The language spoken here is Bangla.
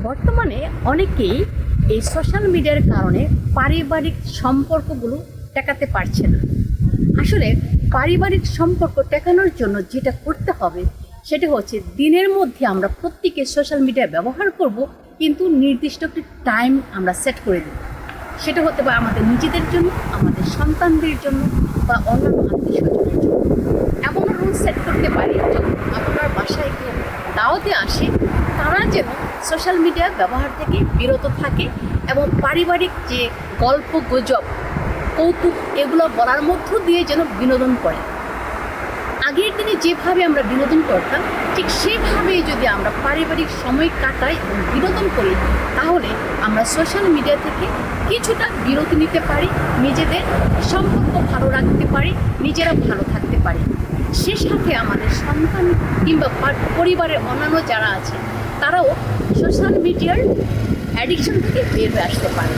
বর্তমানে অনেকেই এই সোশ্যাল মিডিয়ার কারণে পারিবারিক সম্পর্কগুলো টেকাতে পারছে না। আসলে পারিবারিক সম্পর্ক টেকানোর জন্য যেটা করতে হবে সেটা হচ্ছে দিনের মধ্যে আমরা প্রত্যেকে সোশ্যাল মিডিয়া ব্যবহার করব, কিন্তু নির্দিষ্ট একটি টাইম আমরা সেট করে দেব। সেটা হতে পারে আমাদের নিজেদের জন্য, আমাদের সন্তানদের জন্য বা অন্যান্য আত্মীয় স্বজনের জন্য। এমন রুল সেট করতে পারি যখন আপনার বাসায় কেউ দাওয়াতে আসে তারা যেন সোশ্যাল মিডিয়া ব্যবহার থেকে বিরত থাকে এবং পারিবারিক যে গল্প গুজব কৌতুক এগুলো বলার মধ্য দিয়ে যেন বিনোদন করে। আগের দিনে যেভাবে আমরা বিনোদন করতাম ঠিক সেভাবেই যদি আমরা পারিবারিক সময় কাটাই এবং বিনোদন করি, তাহলে আমরা সোশ্যাল মিডিয়া থেকে কিছুটা বিরতি নিতে পারি, নিজেদের সম্পর্ক ভালো রাখতে পারি, নিজেরা ভালো থাকতে পারি। সে সাথে আমাদের সন্তান কিংবা পরিবারের অন্যান্য যারা আছে তারাও সোশ্যাল মিডিয়ার অ্যাডিকশন থেকে বের হয়ে আসতে পারে।